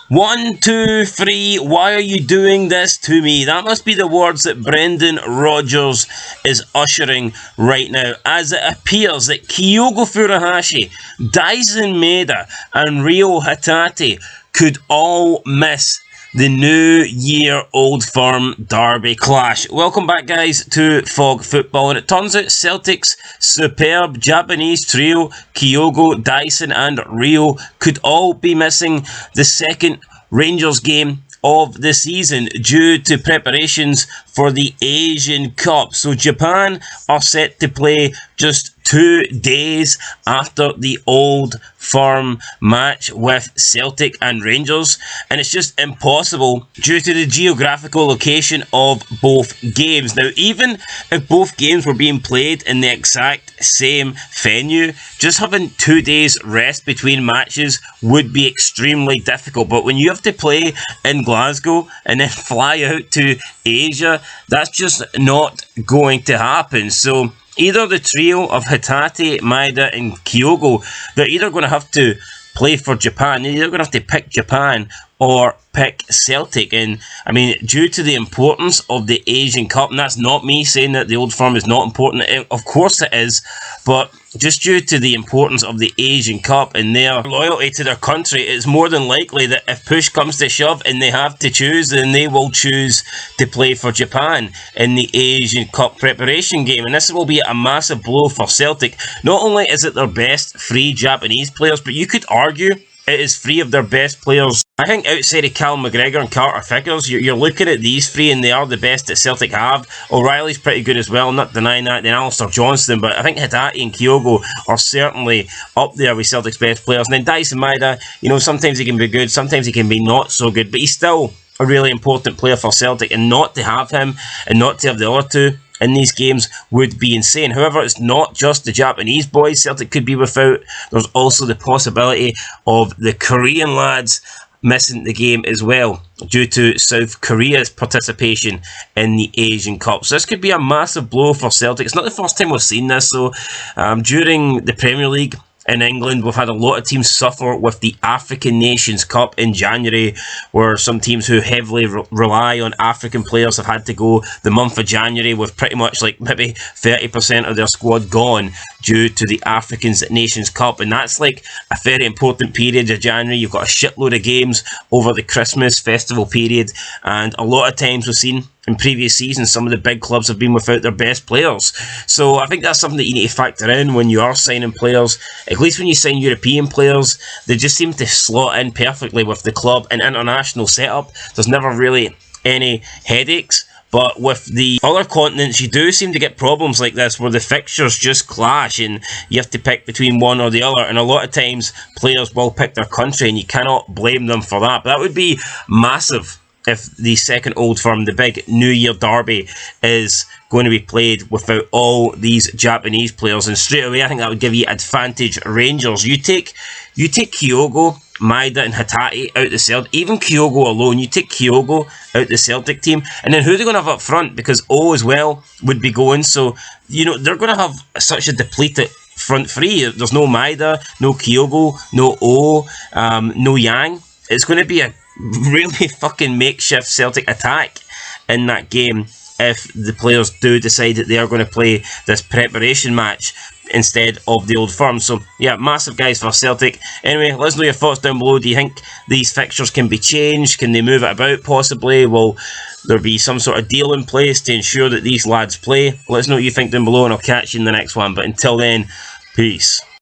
1, 2, 3, why are you doing this to me? That must be the words that Brendan Rodgers is ushering right now, as it appears that KYOGO Furuhashi, Daisen Maeda and Ryo Hatate could all miss the New Year Old Firm Derby clash. Welcome back, guys, to Fog Football. And it turns out Celtic's superb Japanese trio, KYOGO, Daisen and Ryo, could all be missing the second Rangers game of the season due to preparations for the Asian Cup. So Japan are set to play just 2 days after the Old Firm match with Celtic and Rangers, and it's just impossible due to the geographical location of both games. Now, even if both games were being played in the exact same venue, just having 2 days rest between matches would be extremely difficult. But when you have to play in Glasgow and then fly out to Asia, that's just not going to happen. So either the trio of Hatate, Maeda and KYOGO, they're either going to have to play for Japan. They're either going to have to pick Japan or pick Celtic. And I mean, due to the importance of the Asian Cup, and that's not me saying that the Old Firm is not important, of course it is, but just due to the importance of the Asian Cup and their loyalty to their country, it's more than likely that if push comes to shove and they have to choose, then they will choose to play for Japan in the Asian Cup preparation game. And this will be a massive blow for Celtic. Not only is it their best three Japanese players, but you could argue it is three of their best players. I think outside of Callum McGregor and Carter Vickers, you're looking at these three and they are the best that Celtic have. O'Reilly's pretty good as well, I'm not denying that. Then Alistair Johnston, but I think Hatate and KYOGO are certainly up there with Celtic's best players. And then Daisen Maeda, you know, sometimes he can be good, sometimes he can be not so good, but he's still a really important player for Celtic, and not to have him and not to have the other two in these games would be insane. However, it's not just the Japanese boys Celtic could be without. There's also the possibility of the Korean lads missing the game as well due to South Korea's participation in the Asian Cup. So this could be a massive blow for Celtic. It's not the first time we've seen this. So during the Premier League in England, we've had a lot of teams suffer with the African Nations Cup in January, where some teams who heavily rely on African players have had to go the month of January with pretty much like maybe 30% of their squad gone due to the African Nations Cup. And that's like a very important period of January. You've got a shitload of games over the Christmas festival period, and a lot of times we've seen in previous seasons some of the big clubs have been without their best players. So I think that's something that you need to factor in when you are signing players. At least when you sign European players, they just seem to slot in perfectly with the club and international setup. There's never really any headaches. But with the other continents, you do seem to get problems like this where the fixtures just clash and you have to pick between one or the other. And a lot of times players will pick their country and you cannot blame them for that. But that would be massive if the second Old Firm, the big New Year derby, is going to be played without all these Japanese players. And straight away, I think that would give you advantage Rangers. You take KYOGO, Maeda and Hatate out the Celtic, even KYOGO alone, you take KYOGO out the Celtic team, and then who are they going to have up front? Because O as well would be going, so, you know, they're going to have such a depleted front three. There's no Maeda, no KYOGO, no O, no Yang. It's going to be a really fucking makeshift Celtic attack in that game if the players do decide that they are going to play this preparation match instead of the Old Firm. So yeah, massive guys for Celtic. Anyway, let us know your thoughts down below. Do you think these fixtures can be changed? Can they move it about possibly? Will there be some sort of deal in place to ensure that these lads play? Let us know what you think down below and I'll catch you in the next one. But until then, peace.